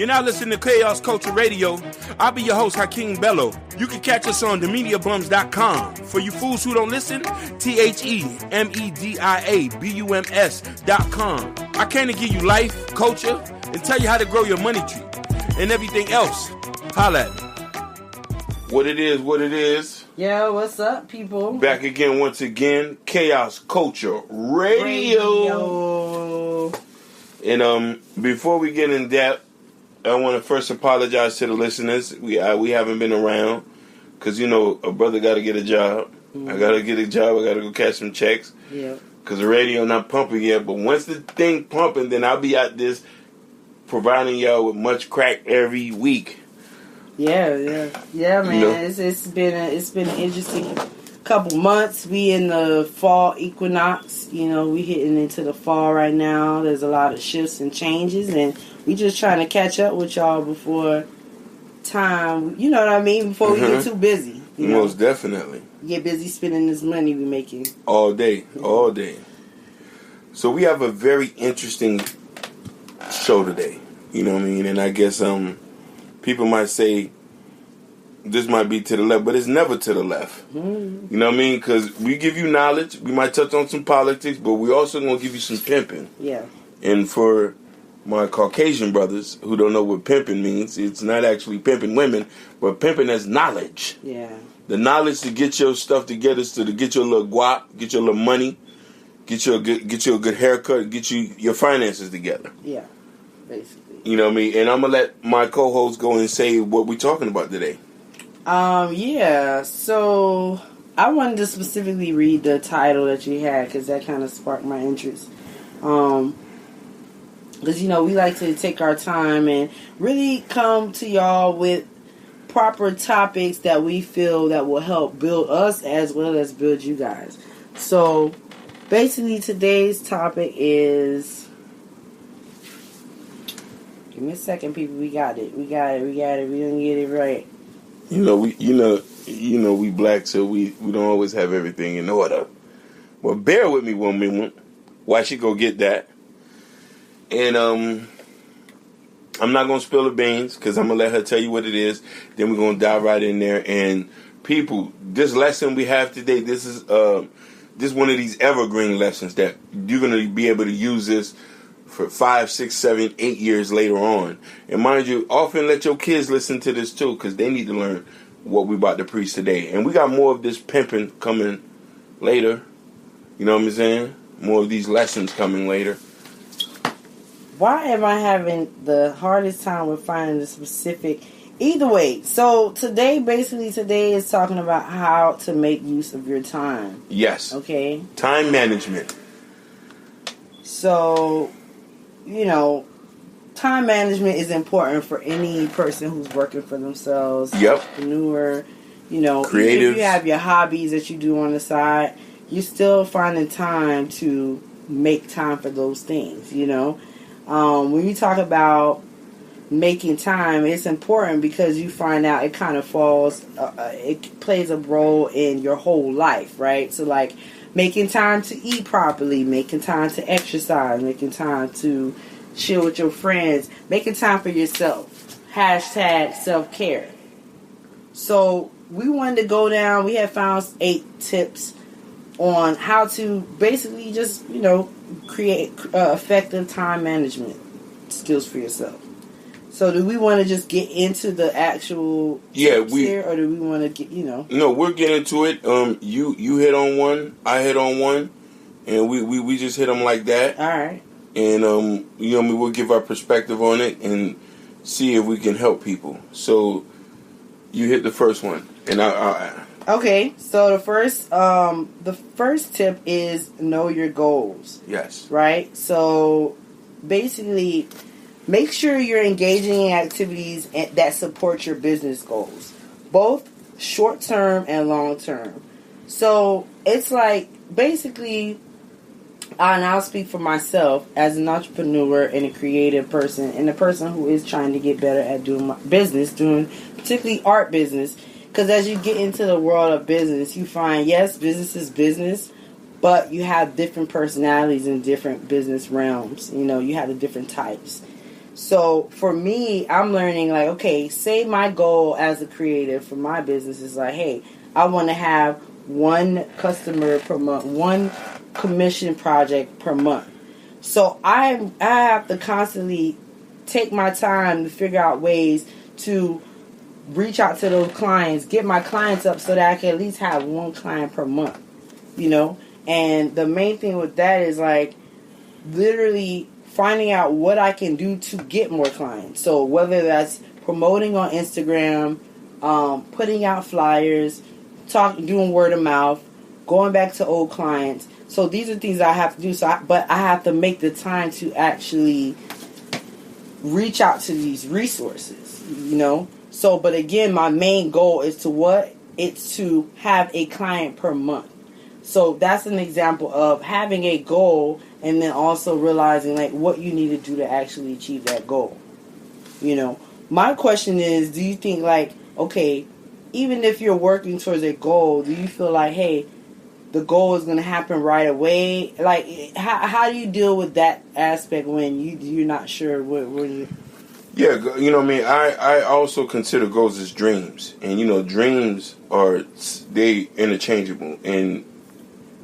You're now listening to Chaos Culture Radio. I'll be your host, Hakeem Bello. You can catch us on themediabums.com. For you fools who don't listen, THEMEDIABUMS.com. I came to give you life, culture, and tell you how to grow your money tree. And everything else, holla at me. What it is. Yo, what's up, people? Back again, once again, Chaos Culture Radio. And before we get in depth, I want to first apologize to the listeners. We haven't been around because, you know, a brother got to get a job. Mm-hmm. I got to get a job. I got to go cash some checks. Yeah. Because the radio not pumping yet. But once the thing pumping, then I'll be out this providing y'all with much crack every week. Yeah, man. You know? It's been an interesting couple months. We in the fall equinox. You know, we hitting into the fall right now. There's a lot of shifts and changes, and we just trying to catch up with y'all before time. You know what I mean? Before we get too busy. You know? Most definitely. Get busy spending this money we making all day. So we have a very interesting show today. You know what I mean? And I guess people might say this might be to the left, but it's never to the left. Mm-hmm. You know what I mean? Because we give you knowledge. We might touch on some politics, but we also going to give you some pimping. Yeah. And for my Caucasian brothers who don't know what pimping means, it's not actually pimping women, but pimping as knowledge. Yeah. The knowledge to get your stuff together, to get your little guap, get your little money, get you a good haircut, get you your finances together. Yeah, basically. You know what I mean? And I'm going to let my co-host go and say what we're talking about today. Yeah. So I wanted to specifically read the title that you had because that kind of sparked my interest. Because, you know, we like to take our time and really come to y'all with proper topics that we feel that will help build us as well as build you guys. So basically today's topic is... Give me a second, people. We got it. We didn't get it right. You know, we black, so we don't always have everything in order. Well, bear with me one minute. Why she go get that? And I'm not gonna spill the beans because I'm gonna let her tell you what it is. Then we're gonna dive right in there. And people, this lesson we have today, this is one of these evergreen lessons that you're gonna be able to use this for 5, 6, 7, 8 years later on. And mind you, often let your kids listen to this too, because they need to learn what we about to preach today. And we got more of this pimping coming later. You know what I'm saying? More of these lessons coming later. Why am I having the hardest time with finding the specific... Either way, so today is talking about how to make use of your time. Yes. Okay? Time management. So... You know, time management is important for any person who's working for themselves. Yep. Entrepreneur, you know, creative. Even if you have your hobbies that you do on the side, you're still finding time to make time for those things, you know. When you talk about making time, it's important because you find out it kind of falls, it plays a role in your whole life, right? So, like, making time to eat properly, making time to exercise, making time to chill with your friends, making time for yourself. Hashtag self-care. So we wanted to go down. We have found 8 tips on how to basically just, you know, create effective time management skills for yourself. So do we want to just get into the actual tips here, or do we want to get, you know? No, we're getting into it. You hit on one, I hit on one, and we just hit them like that. All right. And you know, we'll give our perspective on it and see if we can help people. So you hit the first one, and I Okay, so the first tip is know your goals. Yes. Right? So basically, make sure you're engaging in activities that support your business goals, both short-term and long-term. So it's like, basically, and I'll speak for myself as an entrepreneur and a creative person and a person who is trying to get better at doing my business, doing particularly art business. Because as you get into the world of business, you find, yes, business is business, but you have different personalities in different business realms. You know, you have the different types. So for me, I'm learning like, okay, say my goal as a creative for my business is like, hey, I want to have one customer per month, one commission project per month. So I have to constantly take my time to figure out ways to reach out to those clients, get my clients up so that I can at least have one client per month, you know? And the main thing with that is like literally finding out what I can do to get more clients. So whether that's promoting on Instagram, putting out flyers, doing word of mouth, going back to old clients. So these are things I have to do. But I have to make the time to actually reach out to these resources, you know. So, but again, my main goal is to what? It's to have a client per month. So that's an example of having a goal and then also realizing like what you need to do to actually achieve that goal. You know, my question is, do you think like, okay, even if you're working towards a goal, do you feel like, hey, the goal is going to happen right away? Like, how do you deal with that aspect when you're not sure what you... Yeah, you know what I mean? I also consider goals as dreams. And, you know, dreams they interchangeable. And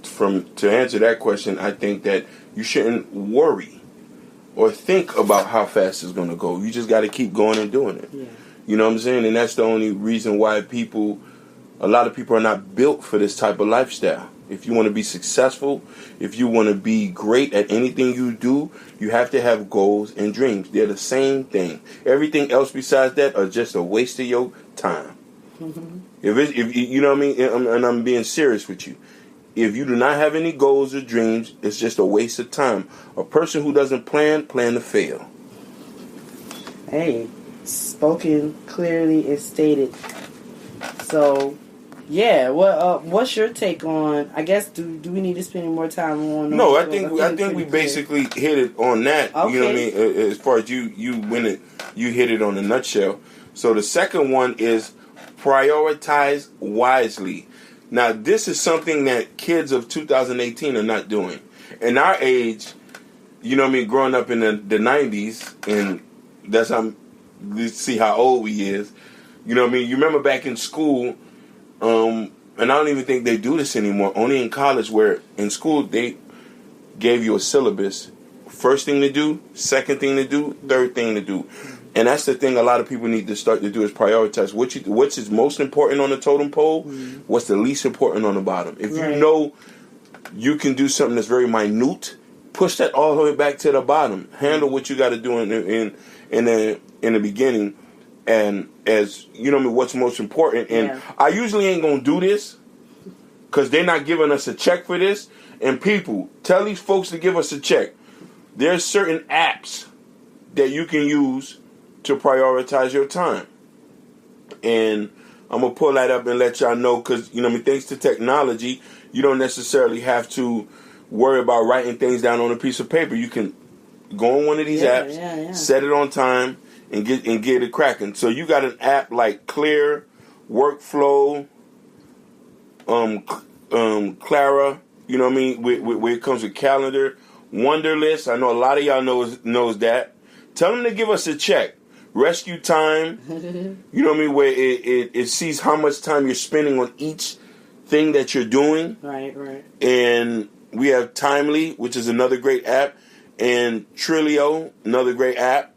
to answer that question, I think that you shouldn't worry or think about how fast it's going to go. You just got to keep going and doing it. Yeah. You know what I'm saying? And that's the only reason why a lot of people are not built for this type of lifestyle. If you want to be successful, if you want to be great at anything you do, you have to have goals and dreams. They're the same thing. Everything else besides that are just a waste of your time. Mm-hmm. If you know what I mean, and I'm being serious with you. If you do not have any goals or dreams, it's just a waste of time. A person who doesn't plan to fail. Hey, spoken clearly and stated. So, yeah. What's your take on? I guess do we need to spend any more time on? No, I think we basically hit it on that. Okay. You know what I mean? As far as you win it, you hit it on a nutshell. So the second one is prioritize wisely. Now, this is something that kids of 2018 are not doing. In our age, you know what I mean, growing up in the 90s, and that's how, let's see how old we is. You know what I mean? You remember back in school, and I don't even think they do this anymore, only in college, where in school they gave you a syllabus. First thing to do, second thing to do, third thing to do. And that's the thing a lot of people need to start to do is prioritize. What's is most important on the totem pole, what's the least important on the bottom. If you know you can do something that's very minute, push that all the way back to the bottom. Handle what you got to do in the beginning. And as, you know, what's most important. And I usually ain't going to do this because they're not giving us a check for this. And people, tell these folks to give us a check. There's certain apps that you can use to prioritize your time. And I'm going to pull that up and let y'all know because, you know, thanks to technology, you don't necessarily have to worry about writing things down on a piece of paper. You can go on one of these apps, set it on time, and get it cracking. So you got an app like Clear, Workflow, Clara, you know what I mean, where it comes with calendar, Wunderlist. I know a lot of y'all knows that. Tell them to give us a check. Rescue Time, you know what I mean, where it sees how much time you're spending on each thing that you're doing. Right. And we have Timely, which is another great app, and Trilio, another great app.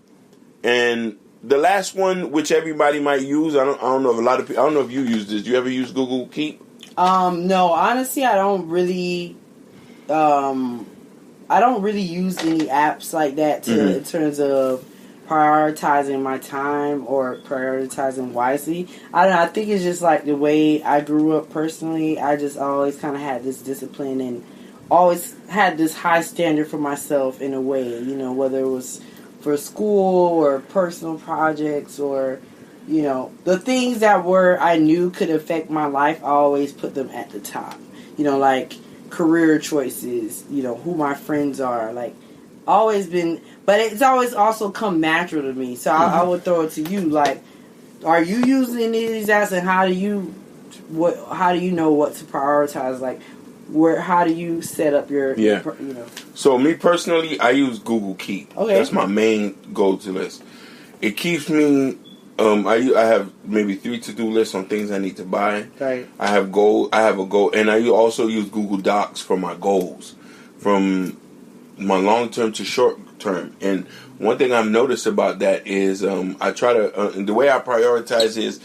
And the last one, which everybody might use, I don't know if a lot of people, I don't know if you use this. Do you ever use Google Keep? No, honestly, I don't really use any apps like that in terms of prioritizing my time or prioritizing wisely. I don't know. I think it's just like the way I grew up personally. I just always kind of had this discipline and always had this high standard for myself in a way, you know, whether it was for school or personal projects or, you know, the things that I knew could affect my life, I always put them at the top. You know, like career choices, you know, who my friends are, like always been, but it's always also come natural to me. So I would throw it to you, like, are you using any of these apps and how do you know what to prioritize? Like, how do you set up your, So me personally, I use Google Keep. Okay. That's my main go-to list. It keeps me. I have maybe 3 to-do lists on things I need to buy. Right. I have a goal, and I also use Google Docs for my goals, from my long-term to short-term. And one thing I've noticed about that is I try to the way I prioritize is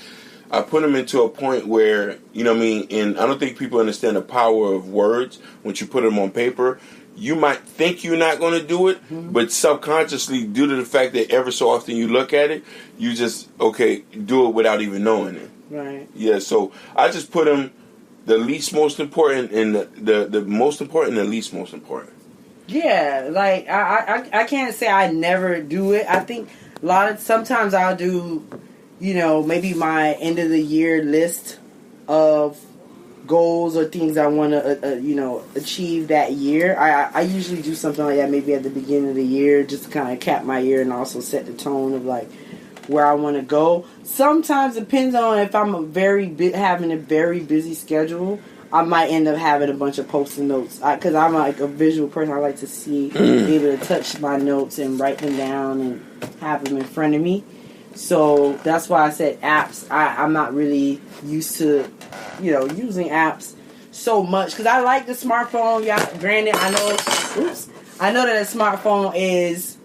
I put them into a point where, you know what I mean, and I don't think people understand the power of words. Once you put them on paper, you might think you're not going to do it, but subconsciously, due to the fact that ever so often you look at it, you just, do it without even knowing it. Right. Yeah, so I just put them the least most important and the most important and the least most important. Yeah, like, I can't say I never do it. I think sometimes I'll do, maybe my end of the year list of goals or things I want to, achieve that year. I usually do something like that maybe at the beginning of the year, just to kind of cap my year and also set the tone of like where I want to go. Sometimes depends on if I'm having a very busy schedule. I might end up having a bunch of post-it notes because I'm like a visual person. I like to be able to touch my notes and write them down and have them in front of me. So that's why I said apps. I'm not really used to, using apps so much because I like the smartphone. Yeah, granted, I know that a smartphone is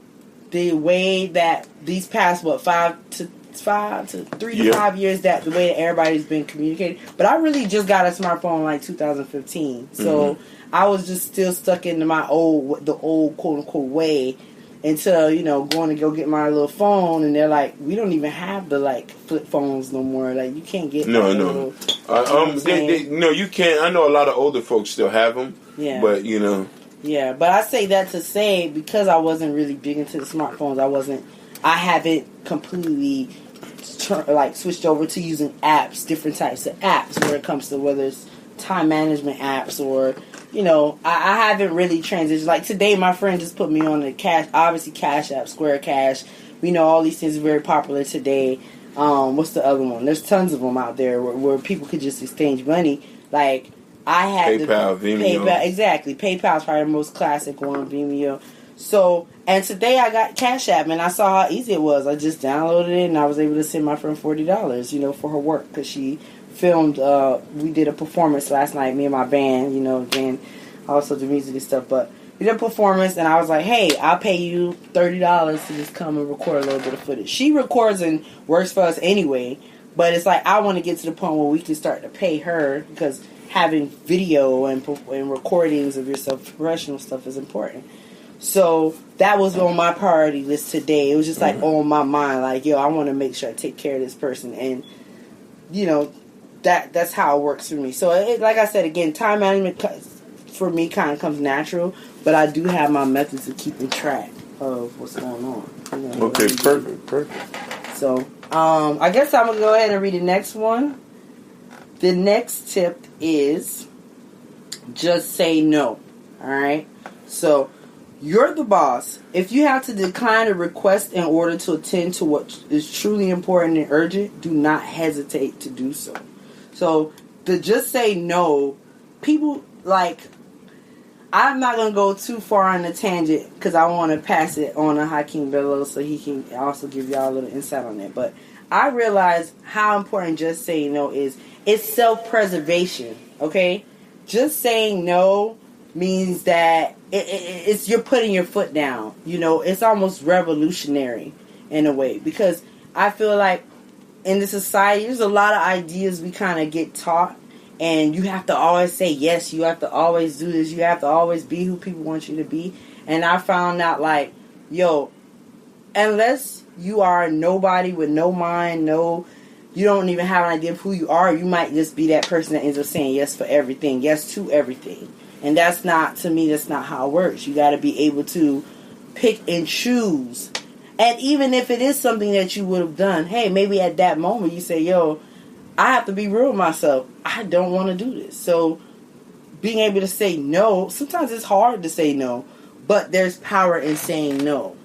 the way that these past 3 to 5 years that the way that everybody's been communicating. But I really just got a smartphone in like 2015, so I was just still stuck into the old quote unquote way. Until, going to go get my little phone, and they're like, we don't even have the, like, flip phones no more. Like, you can't get No. Little, you can't. I know a lot of older folks still have them. Yeah. But, Yeah, but I say that to say, because I wasn't really big into the smartphones, I haven't completely, switched over to using apps, different types of apps, when it comes to whether it's time management apps or... I haven't really transitioned. Like today, my friend just put me on the Cash App, Square Cash. We know all these things are very popular today. What's the other one? There's tons of them out there where people could just exchange money. Like I had PayPal, Vimeo. PayPal, exactly. PayPal's probably the most classic one, Vimeo. So, and today I got Cash App, and I saw how easy it was. I just downloaded it, and I was able to send my friend $40, for her work, because she filmed, we did a performance last night, me and my band, and also the music and stuff, but we did a performance, and I was like, hey, I'll pay you $30 to just come and record a little bit of footage. She records and works for us anyway, but it's like, I want to get to the point where we can start to pay her, because having video and recordings of yourself, professional stuff, is important. So that was on my priority list today. It was just like on my mind, like, I want to make sure I take care of this person, and that's how it works for me. So, like I said, again, time management for me kind of comes natural, but I do have my methods of keeping track of what's going on. Okay, perfect. So, I guess I'm going to go ahead and read the next one. The next tip is just say no. Alright? So, you're the boss. If you have to decline a request in order to attend to what is truly important and urgent, do not hesitate to do so. So, to just say no, people, I'm not going to go too far on a tangent because I want to pass it on to Hakeem Bello so he can also give y'all a little insight on that. But I realize how important just saying no is. It's self-preservation, okay? Just saying no means that it's you're putting your foot down. It's almost revolutionary in a way, because I feel like in the society, there's a lot of ideas we kind of get taught, and you have to always say yes, you have to always do this, you have to always be who people want you to be. And I found out, unless you are nobody with no mind, you don't even have an idea of who you are, you might just be that person that ends up saying yes for everything, yes to everything. And that's not how it works. You got to be able to pick and choose. And even if it is something that you would have done, hey, maybe at that moment you say, I have to be real with myself. I don't want to do this. So being able to say no, sometimes it's hard to say no, but there's power in saying no.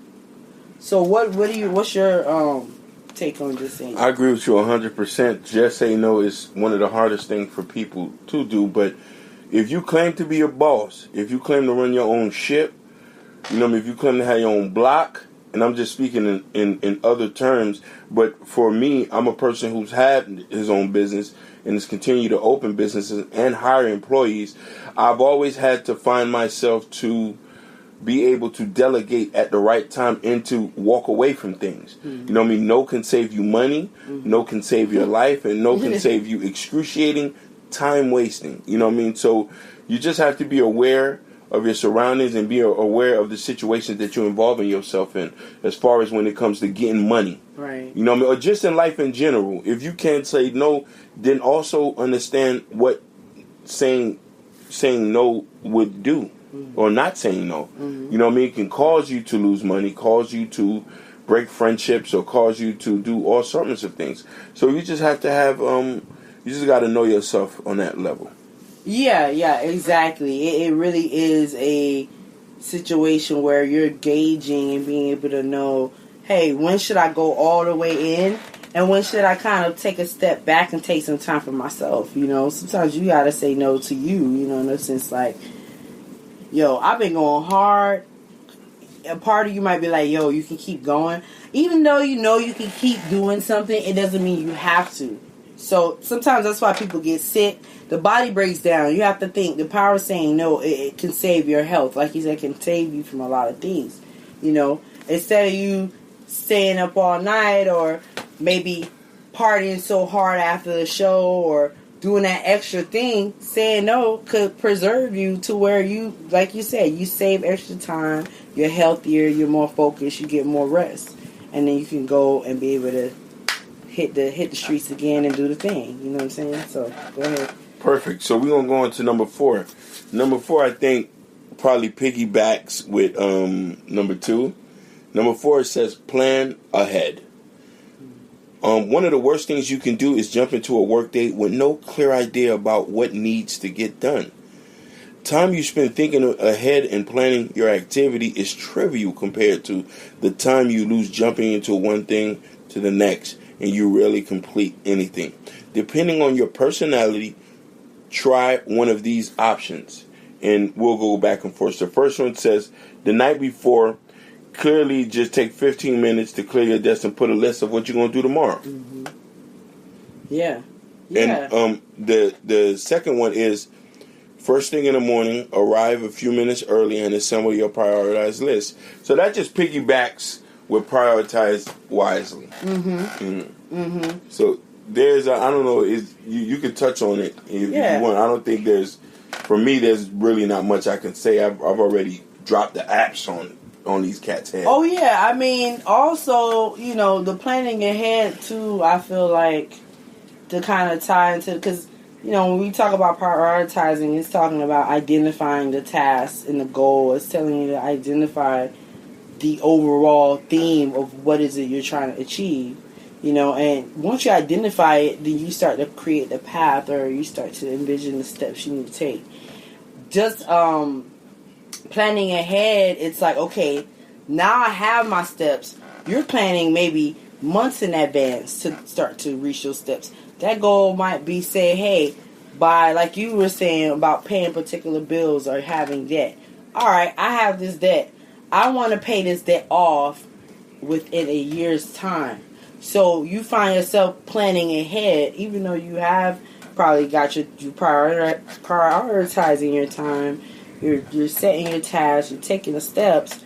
So what's your take on just saying no? I agree with you 100%. Just say no is one of the hardest things for people to do, but if you claim to be a boss, if you claim to run your own ship, you know what I mean, if you claim to have your own block, and I'm just speaking in other terms, but for me, I'm a person who's had his own business and has continued to open businesses and hire employees. I've always had to find myself to be able to delegate at the right time and to walk away from things. Mm-hmm. You know what I mean? No can save you money, no can save your life, and no can save you excruciating time wasting. You know what I mean? So you just have to be aware of your surroundings and be aware of the situations that you're involving yourself in, as far as when it comes to getting money. Right. You know what I mean? Or just in life in general. If you can't say no, then also understand what saying no would do. Or not saying no. Mm-hmm. You know what I mean? It can cause you to lose money, cause you to break friendships, or cause you to do all sorts of things. So you just have to have, you just got to know yourself on that level. Yeah, exactly. It really is a situation where you're gauging and being able to know, hey, when should I go all the way in? And when should I kind of take a step back and take some time for myself? You know, sometimes you got to say no to you, you know, in a sense like, yo, I've been going hard. A part of you might be like, yo, you can keep going. Even though you know you can keep doing something, it doesn't mean you have to. So sometimes that's why people get sick. The body breaks down. You have to think. The power of saying no, it can save your health. Like you said, it can save you from a lot of things. You know, instead of you staying up all night or maybe partying so hard after the show or doing that extra thing, saying no could preserve you to where you, like you said, you save extra time, you're healthier, you're more focused, you get more rest. And then you can go and be able to hit the streets again and do the thing. You know what I'm saying? So, go ahead. Perfect. So, we're going to go on to number 4. Number 4, I think, probably piggybacks with number 2. Number 4, it says plan ahead. One of the worst things you can do is jump into a workday with no clear idea about what needs to get done. Time you spend thinking ahead and planning your activity is trivial compared to the time you lose jumping into one thing to the next and you rarely complete anything. Depending on your personality, try one of these options and we'll go back and forth. The first one says the night before, clearly just take 15 minutes to clear your desk and put a list of what you're going to do tomorrow. Mm-hmm. Yeah. And the second one is first thing in the morning, arrive a few minutes early and assemble your prioritized list. So that just piggybacks with prioritize wisely. Mm-hmm. Mm-hmm. Mm-hmm. So there's, I don't know, you can touch on it if you want. I don't think for me, there's really not much I can say. I've already dropped the apps on these cats' heads. Oh, yeah. I mean, also, you know, the planning ahead, too, I feel like, to kind of tie into, because, you know, when we talk about prioritizing, it's talking about identifying the task and the goal. It's telling you to identify the overall theme of what is it you're trying to achieve. You know, and once you identify it, then you start to create the path, or you start to envision the steps you need to take. Just, planning ahead, it's like, okay, now I have my steps. You're planning maybe months in advance to start to reach those steps. That goal might be, say, hey, by, like you were saying about paying particular bills or having debt. All right, I have this debt. I want to pay this debt off within a year's time. So you find yourself planning ahead, even though you have probably got you prioritizing your time. You're setting your tasks, you're taking the steps,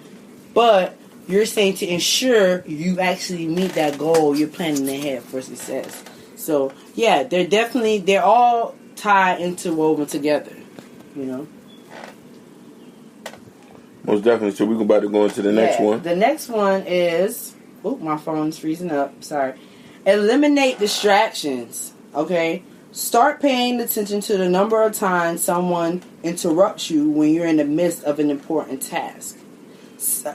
but you're saying to ensure you actually meet that goal, you're planning ahead for success. So, yeah, they're all tied, interwoven together, you know? Most definitely. So we're about to go into the next one. The next one is, my phone's freezing up, sorry. Eliminate distractions, okay? Start paying attention to the number of times someone interrupts you when you're in the midst of an important task.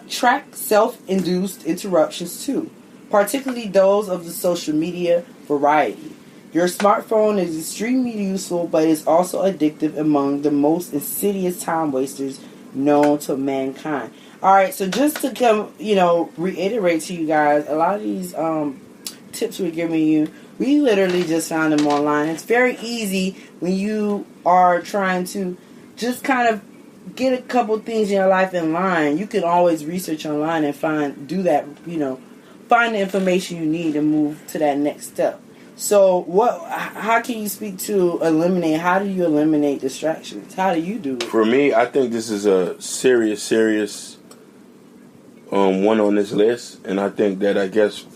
Track self-induced interruptions too, particularly those of the social media variety. Your smartphone is extremely useful, but is also addictive among the most insidious time wasters known to mankind. Alright, so just to reiterate to you guys, a lot of these tips we're giving you, we literally just found them online. It's very easy when you are trying to just kind of get a couple things in your life in line. You can always research online and find the information you need and move to that next step. So how can you speak to how do you eliminate distractions? How do you do it? For me, I think this is a serious one on this list, and I think that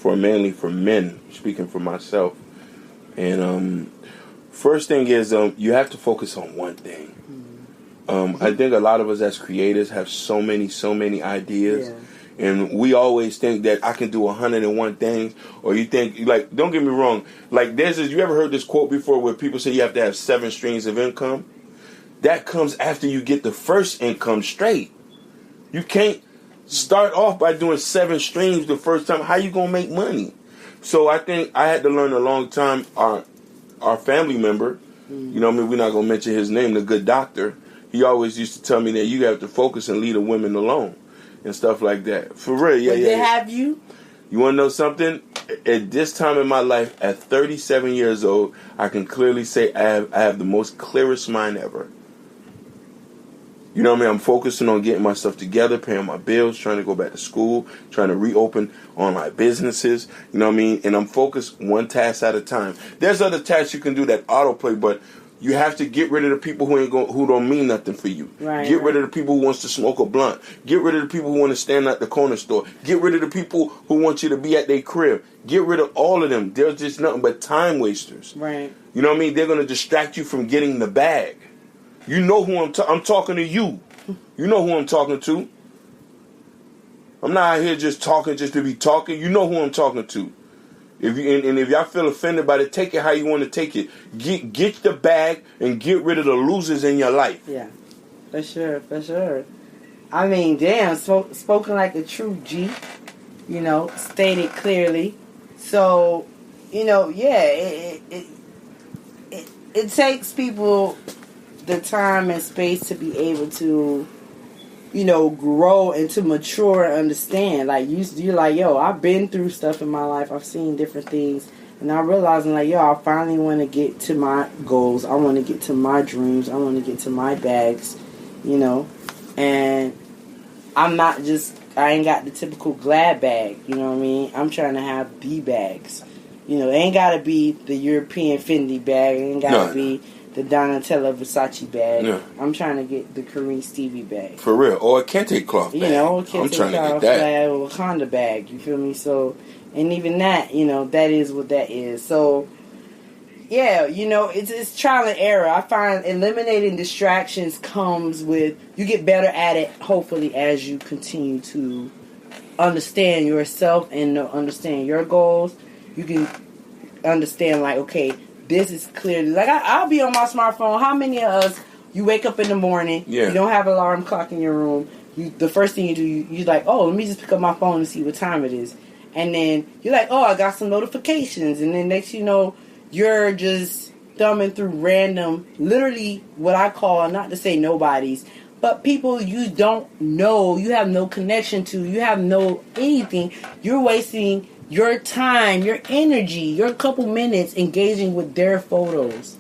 mainly for men, speaking for myself, and first thing is you have to focus on one thing. I think a lot of us as creators have so many ideas. Yeah. And we always think that I can do 101 things, or you think, like, don't get me wrong, like, you ever heard this quote before where people say you have to have 7 streams of income? That comes after you get the first income straight. You can't start off by doing 7 streams the first time. How you gonna make money? So I think I had to learn a long time. Our family member, you know what I mean, we're not gonna mention his name, the good doctor, he always used to tell me that you have to focus and leave the women alone. And stuff like that. For real, yeah. But they have you? You want to know something? At this time in my life, at 37 years old, I can clearly say I have the most clearest mind ever. You know what I mean? I'm focusing on getting my stuff together, paying my bills, trying to go back to school, trying to reopen online businesses. You know what I mean? And I'm focused one task at a time. There's other tasks you can do that autoplay, but you have to get rid of the people who don't mean nothing for you. Right, get rid of the people who wants to smoke a blunt. Get rid of the people who want to stand at the corner store. Get rid of the people who want you to be at their crib. Get rid of all of them. They're just nothing but time wasters. Right. You know what I mean? They're going to distract you from getting the bag. You know who I'm talking to you. You know who I'm talking to. I'm not out here just talking just to be talking. You know who I'm talking to. If y'all feel offended by it, take it how you want to take it. Get the bag and get rid of the losers in your life. Yeah, for sure. I mean, damn, spoken like a true G. You know, stated clearly. So, you know, yeah, it takes people the time and space to be able to, you know, grow and to mature and understand. Like, you're like, yo, I've been through stuff in my life. I've seen different things. And I'm realizing, like, yo, I finally want to get to my goals. I want to get to my dreams. I want to get to my bags, you know. And I ain't got the typical glad bag, you know what I mean? I'm trying to have the bags. You know, it ain't got to be the European Fendi bag. It ain't got to be the Donatella Versace bag. Yeah. I'm trying to get the Kareem Stevie bag. For real. Or a Kente cloth bag. You know, a Kente cloth bag or a Wakanda bag. You feel me? So, and even that, you know, that is what that is. So, yeah, you know, it's trial and error. I find eliminating distractions comes with, you get better at it, hopefully, as you continue to understand yourself and understand your goals. You can understand, like, okay, this is clearly, like, I'll be on my smartphone. How many of us, you wake up in the morning, you don't have an alarm clock in your room, the first thing you do, you're like, oh, let me just pick up my phone and see what time it is. And then you're like, oh, I got some notifications. And then next you know, you're just thumbing through random, literally what I call, not to say nobodies, but people you don't know, you have no connection to, you have no anything. You're wasting your time, your energy, your couple minutes engaging with their photos.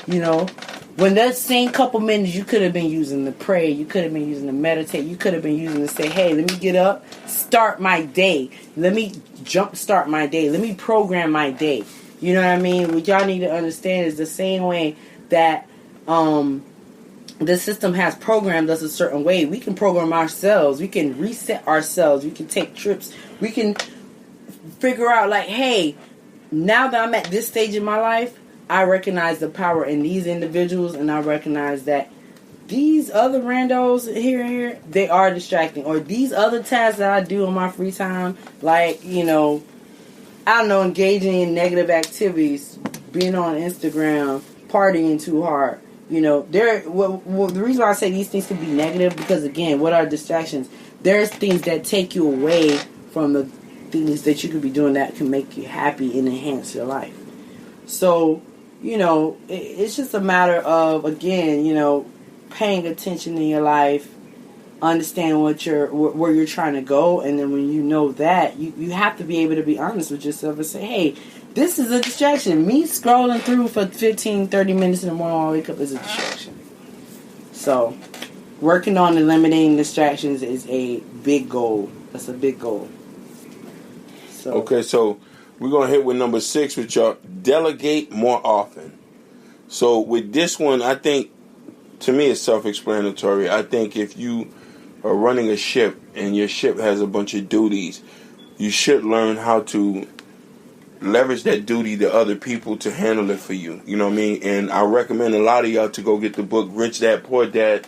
You know, when that same couple minutes you could have been using to pray, you could have been using to meditate, you could have been using to say, hey, let me get up, start my day. Let me jumpstart my day. Let me program my day. You know what I mean? What y'all need to understand is the same way that the system has programmed us a certain way. We can program ourselves. We can reset ourselves. We can take trips. We can figure out, like, hey, now that I'm at this stage in my life, I recognize the power in these individuals, and I recognize that these other randos here and here, they are distracting. Or these other tasks that I do in my free time, like, you know, I don't know, engaging in negative activities, being on Instagram, partying too hard. You know, the reason why I say these things can be negative, because, again, what are distractions? There's things that take you away from the things that you could be doing that can make you happy and enhance your life. So, you know, it's just a matter of, again, you know, paying attention in your life, understand where you're trying to go, and then when you know that, you have to be able to be honest with yourself and say, hey, this is a distraction. Me scrolling through for 15, 30 minutes in the morning while I wake up is a distraction. So, working on eliminating distractions is a big goal. That's a big goal. So. Okay, so we're going to hit with number 6 with y'all. Delegate more often. So with this one, I think, to me, it's self-explanatory. I think if you are running a ship and your ship has a bunch of duties, you should learn how to leverage that duty to other people to handle it for you. You know what I mean? And I recommend a lot of y'all to go get the book Rich Dad Poor Dad,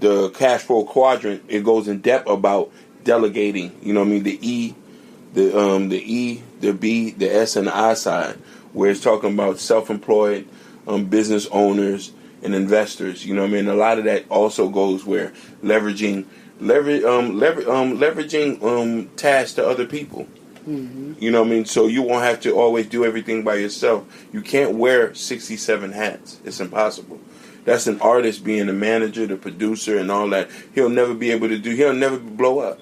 the Cash Flow Quadrant. It goes in depth about delegating. You know what I mean? The E, the B, the S, and the I side, where it's talking about self-employed business owners and investors. You know what I mean? A lot of that also goes where leveraging tasks to other people. Mm-hmm. You know what I mean? So you won't have to always do everything by yourself. You can't wear 67 hats. It's impossible. That's an artist being the manager, the producer, and all that. He'll never be able to do. He'll never blow up.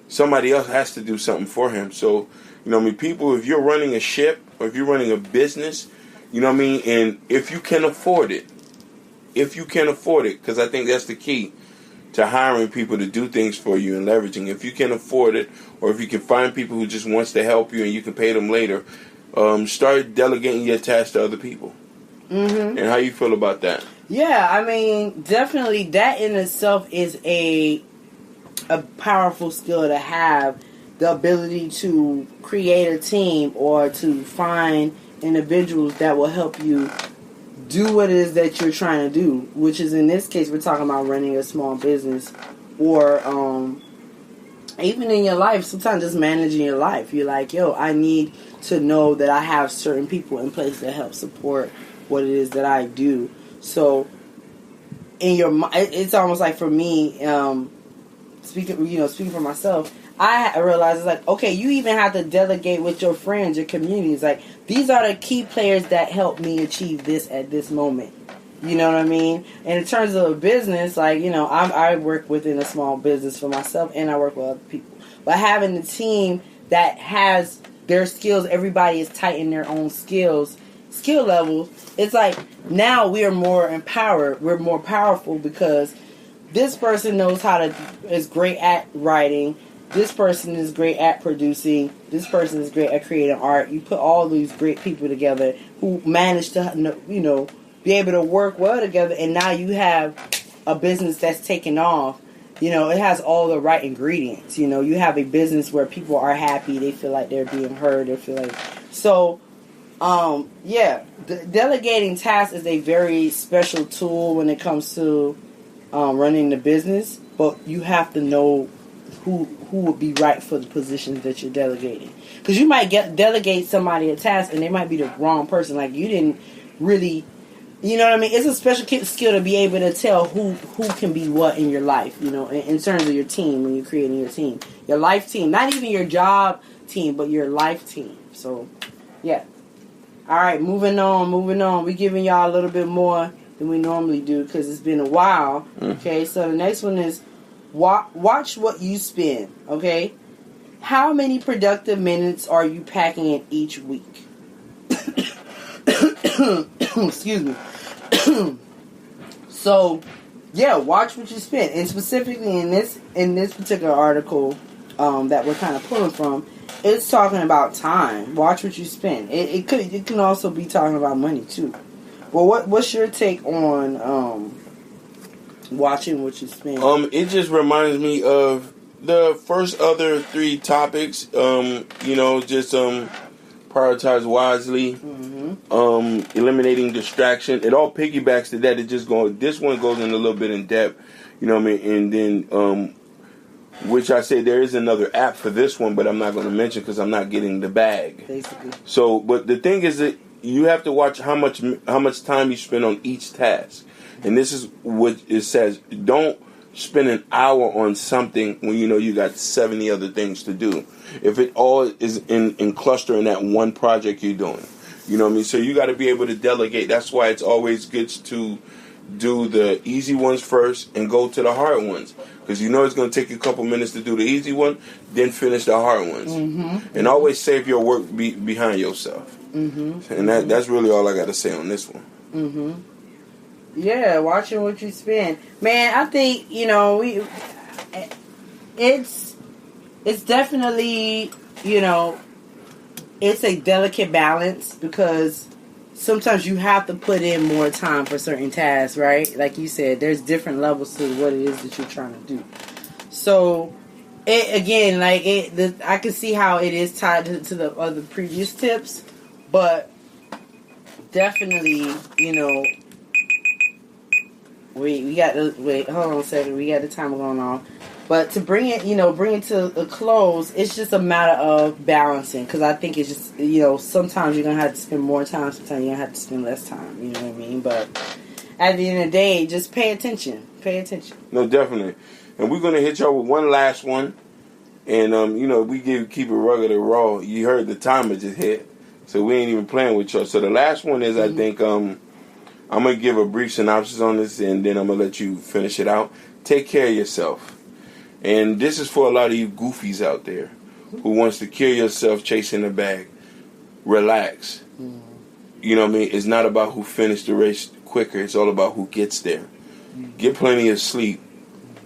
Somebody else has to do something for him. So, you know what I mean? People, if you're running a ship or if you're running a business, you know what I mean? And if you can afford it, because I think that's the key to hiring people to do things for you and leveraging. If you can afford it, or if you can find people who just wants to help you and you can pay them later, start delegating your tasks to other people. Mm-hmm. And how you feel about that? Yeah, I mean, definitely that in itself is a powerful skill to have, the ability to create a team or to find individuals that will help you do what it is that you're trying to do, which is, in this case, we're talking about running a small business, or even in your life, sometimes just managing your life. You're like, yo, I need to know that I have certain people in place that help support what it is that I do. So in your mind, it's almost like, for me, speaking for myself, I realize it's like, okay, you even have to delegate with your friends, your communities. Like, these are the key players that help me achieve this at this moment. You know what I mean? And in terms of a business, like, you know, I work within a small business for myself, and I work with other people. But having a team that has their skills, everybody is tight in their own skill levels. It's like, now we are more empowered. We're more powerful because this person is great at writing. This person is great at producing. This person is great at creating art. You put all these great people together who manage to, be able to work well together, and now you have a business that's taken off. You know, it has all the right ingredients. You know, you have a business where people are happy. They feel like they're being heard. They feel like... So, delegating tasks is a very special tool when it comes to running the business, but you have to know who would be right for the positions that you're delegating. Because you might delegate somebody a task and they might be the wrong person. Like, you didn't really, you know what I mean? It's a special skill to be able to tell who can be what in your life, you know, in terms of your team, when you're creating your team. Your life team. Not even your job team, but your life team. So, yeah. All right, moving on. We're giving y'all a little bit more than we normally do because it's been a while. Okay, so the next one is watch what you spend. Okay, how many productive minutes are you packing in each week? Excuse me. So, yeah, watch what you spend, and specifically in this particular article that we're kind of pulling from, it's talking about time. Watch what you spend. It can also be talking about money too. Well, what's your take on watching what you spend? It just reminds me of the first other 3 topics. Just prioritize wisely. Mm-hmm. Eliminating distraction. It all piggybacks to that. This one goes in a little bit in depth. You know what I mean? And then which I say there is another app for this one, but I'm not going to mention because I'm not getting the bag. Basically. So, but the thing is that you have to watch how much time you spend on each task. And this is what it says. Don't spend an hour on something when you know you got 70 other things to do. If it all is in cluster in that one project you're doing. You know what I mean? So you got to be able to delegate. That's why it's always good to do the easy ones first and go to the hard ones. Because you know it's going to take you a couple minutes to do the easy one, then finish the hard ones. Mm-hmm. And always save your work behind yourself. Mm-hmm. And that's really all I got to say on this one. Mm-hmm. Yeah, watching what you spend. Man, I think, you know, it's definitely, you know, it's a delicate balance because sometimes you have to put in more time for certain tasks, right? Like you said, there's different levels to what it is that you're trying to do. So, I can see how it is tied to the other previous tips, but definitely, you know, we got to wait. Hold on a second. We got the timer going on. But to bring it to a close, it's just a matter of balancing. Because I think it's just, you know, sometimes you're going to have to spend more time. Sometimes you're going to have to spend less time. You know what I mean? But at the end of the day, just pay attention. Pay attention. No, definitely. And we're going to hit y'all with one last one. And, you know, we keep it rugged and raw. You heard the timer just hit. So we ain't even playing with y'all. So the last one is, I think, I'm going to give a brief synopsis on this, and then I'm going to let you finish it out. Take care of yourself. And this is for a lot of you goofies out there who wants to kill yourself chasing the bag. Relax. You know what I mean? It's not about who finished the race quicker. It's all about who gets there. Get plenty of sleep.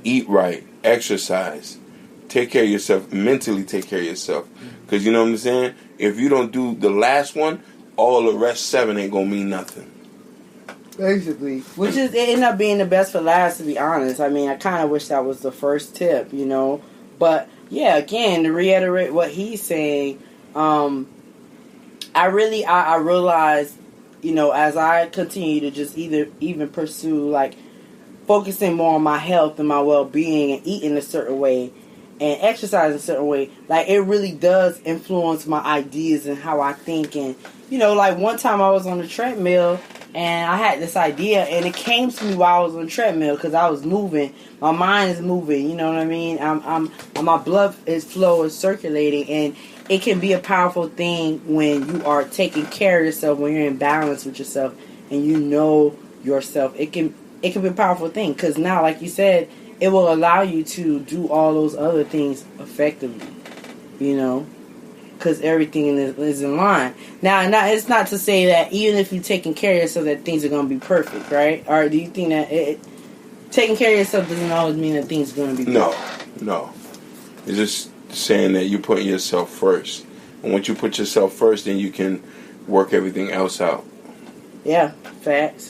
Eat right. Exercise. Take care of yourself. Mentally take care of yourself. Because you know what I'm saying? If you don't do the last one, all the rest 7 ain't going to mean nothing. Basically. Which is, it ended up being the best for last, to be honest. I mean, I kind of wish that was the first tip, you know. But, yeah, again, to reiterate what he's saying, I realized, you know, as I continue to just even pursue, like, focusing more on my health and my well-being and eating a certain way and exercising a certain way, like, it really does influence my ideas and how I think. And, you know, like, one time I was on the treadmill, and I had this idea, and it came to me while I was on the treadmill because I was moving. My mind is moving, you know what I mean? My blood flow is circulating, and it can be a powerful thing when you are taking care of yourself, when you're in balance with yourself, and you know yourself. It can be a powerful thing because now, like you said, it will allow you to do all those other things effectively, you know? Because everything is in line. Now, it's not to say that even if you're taking care of yourself that things are going to be perfect, right? Or do you think that taking care of yourself doesn't always mean that things are going to be perfect? No. It's just saying that you're putting yourself first. And once you put yourself first, then you can work everything else out. Yeah, facts.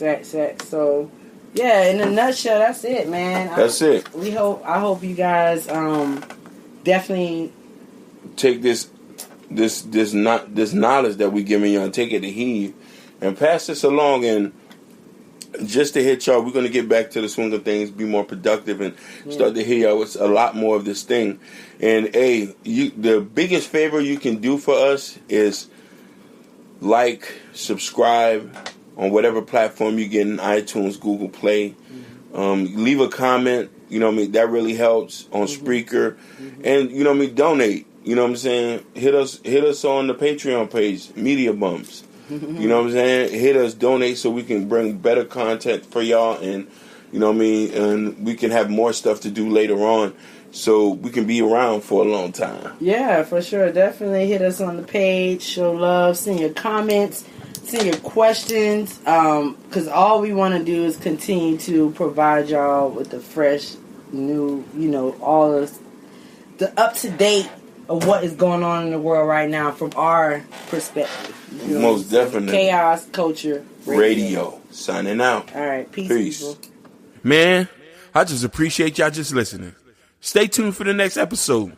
So, yeah, in a nutshell, that's it, man. That's it. I hope you guys definitely take this knowledge that we giving y'all, take it to heed and pass this along. And just to hit y'all, we're going to get back to the swing of things, be more productive, and start to hear y'all with a lot more of this thing. And the biggest favor you can do for us is like, subscribe on whatever platform you get in iTunes, Google Play. Leave a comment, you know what I mean? That really helps on Spreaker. And, you know what I mean? Donate. You know what I'm saying? Hit us on the Patreon page, Media Bumps. You know what I'm saying? Hit us, donate so we can bring better content for y'all, and you know what I mean? And we can have more stuff to do later on so we can be around for a long time. Yeah, for sure. Definitely hit us on the page, show love, send your comments, send your questions, because all we want to do is continue to provide y'all with the fresh, new, you know, all of the up-to-date of what is going on in the world right now from our perspective. You know, most definitely. Chaos Culture Radio. Signing out. All right. Peace. People. Man, I just appreciate y'all just listening. Stay tuned for the next episode.